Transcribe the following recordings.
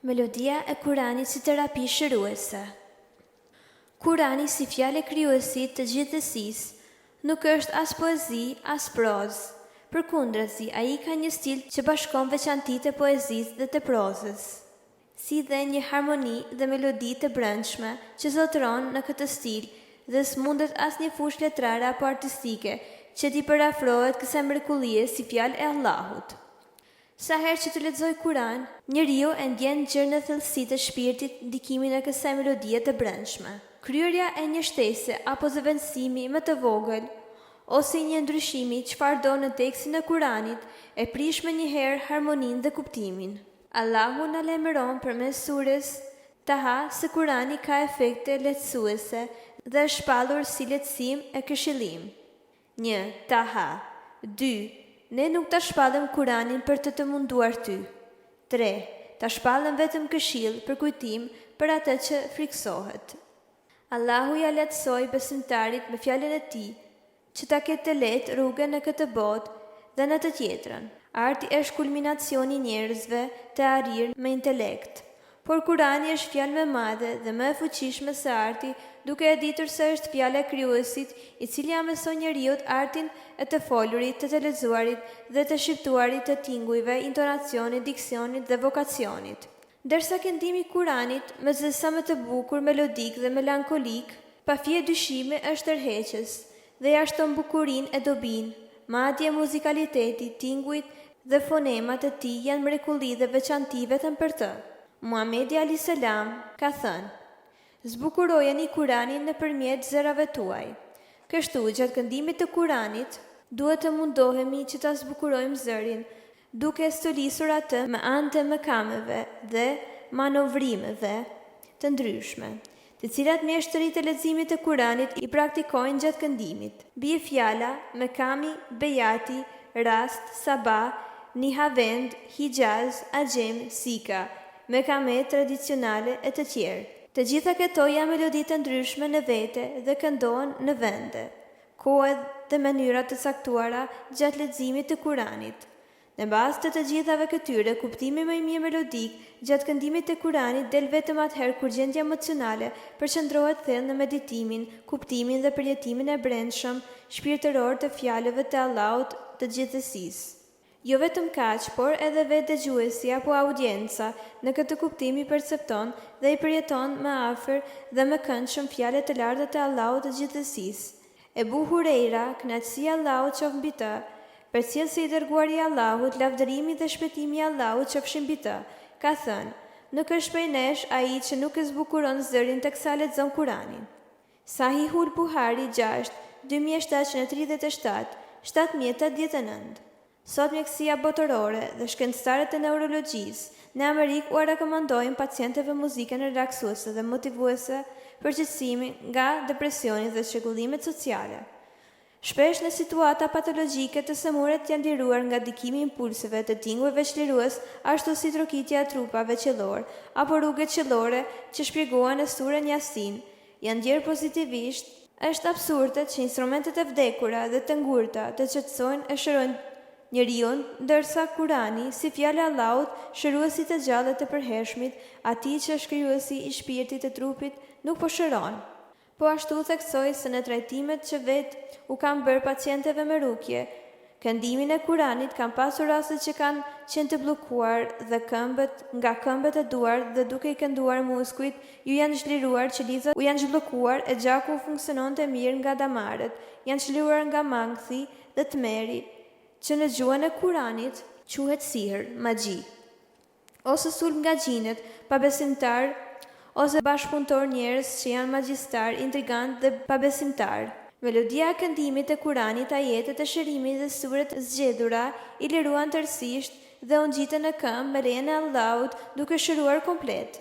Melodia e Kuranit si terapi shëruese. Kurani si fjalë e krijuesit të gjithësisë, nuk është as poezi, as prozë. Përkundrazi, ai ka një stil që bashkon veçantitë e poezisë dhe të prozës, si dhe një harmoni dhe melodi të brendshme që zotëron në këtë stil dhe s'mundet asnjë fushë letrare apo artistike që t'i përafrohet kësaj mrekullie si fjalë e Allahut. Sa herë që të lexoj Kuran, njeriu e ndjen gjërën e thellësisë të shpirtit ndikimin e kësaj melodie të brendshme. Kryerja e një shtese apo zëvendësimi më të vogël, ose një ndryshimi çfarë do në tekstin e Kuranit, e prish më njëherë harmoninë dhe kuptimin. Allahu na lajmëron përmes surës Taha se Kurani ka efekte lehtësuese dhe është shpallur si lehtësim e këshillim. 1. Taha. 2. Ne nuk ta shpallëm Kuranin për të munduar ty. 3. Ta shpallëm vetëm këshill për kujtim për atë që friksohet. Allahu ja lehtësoi besimtarit me fjalën e tij, që ta ketë lehtë rrugën në këtë botë dhe në të tjetrën. Arti është kulminacioni i njerëzve të arrirë me intelekt. Por Kurani është fjalë më e madhe dhe më e fuqishme se arti, duke e ditur se është fjala e krijuesit, i cili ja mëson njeriu artin e të folurit, të lexuarit dhe të shqiptuarit të tingujve, intonacionit, diksionit dhe vokacionit. Derisa këndimi i Kuranit, me sa më të bukur, melodik dhe melankolik, pa fije dyshime është tërheqës dhe ja shton bukurinë e dobinë, madje muzikaliteti, tingujt dhe fonemat e tij janë mrekulli dhe veçanti vetëm për të. Muhamedi a.s. ka thënë: zbukurojeni Kuranin nëpërmjet zërave tuaj. Kështu, gjatë këndimit të Kuranit, duhet të mundohemi që ta zbukurojmë zërin, duke stolisur atë me anë të mëkameve dhe manovrimeve të ndryshme, të cilat mjeshtërit e leximit të Kuranit i praktikojnë gjatë këndimit. Bie fjala, mëkami, bejati, rast, sabah, nihavend, hijaz, agjem, sika, mëkamet tradicionale e të tjerë. Të gjitha këto janë melodi të ndryshme në vete dhe këndohen në vende, kohë dhe mënyra të caktuara gjatë leximit të Kuranit. Në bazë të gjithave këtyre, kuptimi më i mirë melodik gjatë këndimit të Kuranit del vetëm atëherë kur gjendja emocionale përqendrohet thellë në meditimin, kuptimin dhe përjetimin e brendshëm shpirtëror të fjalëve të Allahut të gjithësisë. Jo vetëm kaq, por edhe vetë dëgjuesi apo audienca në këtë kuptim i percepton dhe i përjeton më afër dhe më këndshëm fjalët e larta të Allahut të gjithësisë. Ebu Hurejra, kënaqësia e Allahut qoftë mbi të, përcjellsi i dërguari i Allahut, lavdërimi dhe shpëtimi i Allahut qofshin mbi të, ka thënë: nuk është prej nesh ai që nuk e zbukuron zërin teksa lexon Kuranin. Sahihul Buhari 6, 2737, 7089. Sot mjekësia botërore dhe shkencëtarët e neurologjisë në Amerikë u rekomandojnë pacientëve muzikën relaksuese dhe motivuese për shqetësimin nga depresioni dhe çrregullimet sociale. Shpesh në situata patologjike të sëmurët janë liruar nga dikimi i impulseve të tingujve çlirues, ashtu si trokitja e trupave qellor apo rrugët qellore që shpjegohen në surën Yasin, janë ndjerë pozitivisht. Është absurde që instrumentet e vdekura dhe të ngurta të qetësojnë e shërojnë njeriun, ndërsa Kurani, si fjalë e Allahut, shëruesi të gjallë të përhershmit, atij që është krijuesi i shpirtit të trupit, nuk po shëron. Po ashtu theksoi se në trajtimet që vetë u kanë bërë pacientëve me rukje, këndimin e Kuranit kanë pasur raste që kanë qenë të bllokuar dhe këmbët e duar dhe duke i kënduar muskujt ju janë zhliruar qelizat, u janë zhbllokuar e gjaku funksiononte mirë nga damarët, janë çliruar nga mangthi dhe tmeri, që në gjuhën e Kuranit quhet sihr, magji, ose sulm nga xhinet, pabesimtar, ose bashkëpunëtor njerëz që janë magjistar, intrigant dhe pabesimtar. Melodia e këndimit të Kuranit, ajetet e shërimit dhe suret zgjedhura i liruan tërësisht dhe u ngjitën në këmbë me lejen e Allahut duke shëruar komplet.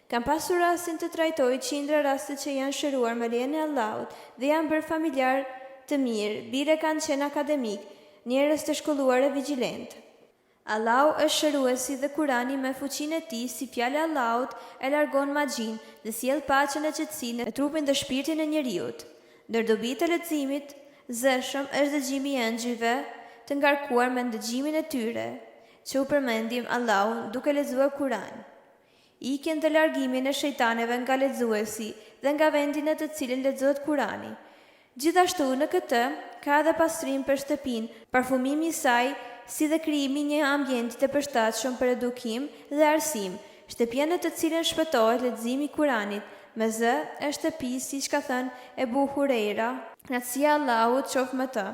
Kam pasur rastin të trajtoj qindra raste që janë shëruar me lejen e Allahut dhe janë bërë familjar të mirë, bire kanë qenë akademik, njerëz të shkolluar e vigjilent. Allahu është shëruesi dhe Kurani me fuqinë e tij si fjalë e Allahut e largon magjin dhe sjell paqen e qetësinë në trupin dhe shpirtin e njeriut. Ndër dobitë e leximit, zëshëm është dëgjimi i engjëjve të ngarkuar me ndëgjimin e tyre, që u përmendim Allahun duke lexuar Kuran. ikjen dhe largimin e shejtaneve nga lexuesi dhe nga vendi në të cilin lexohet Kurani. Gjithashtu në këtë ka edhe pastrim për shtëpinë, parfumimi i saj, si dhe krijimi një ambienti të përshtatshëm për edukim dhe arsim. Shtëpia në të cilën shpëtohet leximi i Kuranit me zë është shtëpi, siç ka thënë Ebu Hurejra, kënaqësia e Allahut qoftë me të,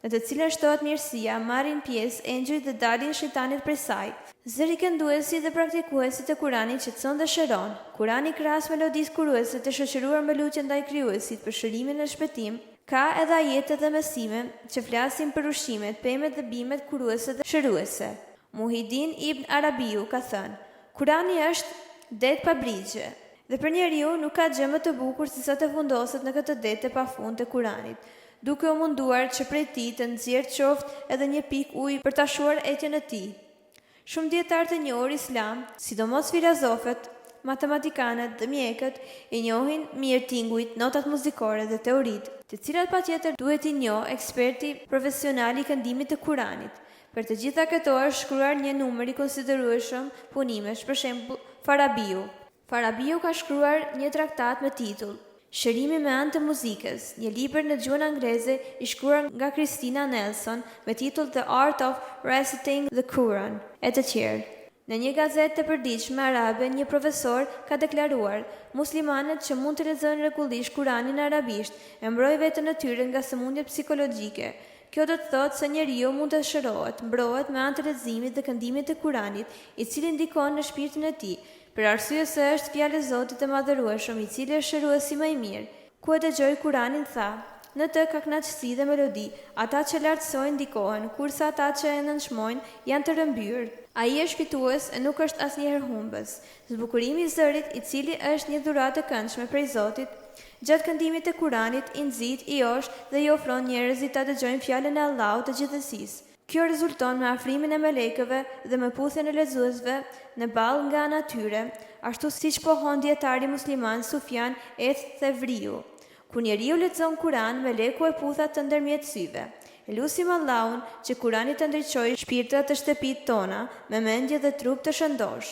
në të cilën shtohet mirësia, marrin pjesë engjëjt dhe dalin shejtanit prej saj. Zëri kënduesi dhe praktikuesi të Kuranit qetëson dhe shëron. Kurani krahas melodisë kuruese të shoqëruar me lutje ndaj krijuesit për shërimin e shpëtim, ka edhe ajete dhe mësime që flasin për ushqimet, pemet dhe bimet kuruese dhe shëruese. Muhidin Ibn Arabiu ka thënë: Kurani është det pa brigje, dhe për njeriu nuk ka gjë më të bukur se sa të fundoset në këtë det të pafund të Kuranit, duke u munduar që prej tij të nxjerrë qoftë edhe një pikë ujë për ta shuar etjen e tij. Shumë dietarë të njohur islam, sidomos filozofët, matematikanët dhe mjekët, i njohin mirë tingujt, notat muzikore dhe teoritë, të cilat patjetër duhet i njohë eksperti profesional i këndimit të Kuranit. Për të gjitha këto është shkruar një numër i konsiderueshëm punimesh, për shembull Farabiu. Farabiu ka shkruar një traktat me titull Shërimi me anë të muzikës, një libër në gjuhën angleze i shkruar nga Christina Nelson me titull The Art of Reciting the Quran, e të tjerë. Në një gazetë të përditshme arabe, një profesor ka deklaruar: muslimanët që mund të lexojnë rregullisht Kuranin në arabisht e mbrojnë veten e tyre nga sëmundjet psikologjike. Kjo do të thotë se njeriu mund të shërohet, mbrohet me anë të leximit dhe këndimit të Kuranit, i cili ndikon në shpirtin e tij, për arsye se është fjalë e Zotit të Madhërueshëm, i cili është shëruesi më i mirë. Ku e dëgjoi Kuranin tha: në të ka kënaqësi dhe melodi, ata që lartësojnë ndikohen, kurse ata që e nënçmojnë janë të rëmbyer. Ai është fitues e nuk është asnjëherë humbës. Zbukurimi i zërit, i cili është një dhuratë e këndshme prej Zotit, gjatë këndimit të Kuranit i nxit, i osh dhe i ofron njerëzit ta dëgjojnë fjalën e Allahut të gjithësisë. Kjo rezulton me afrimin e melekëve dhe me puthjen e lexuesve në ball nga ana tyre, ashtu siç pohon dietari musliman Sufjan eth-Thevriu. Kur njeriu lexon Kuran, meleku e puthat të ndërmjet syve. Lutim Allahun që Kurani të ndriçojë shpirtrat të shtëpitë tona me mendje dhe trup të shëndosh.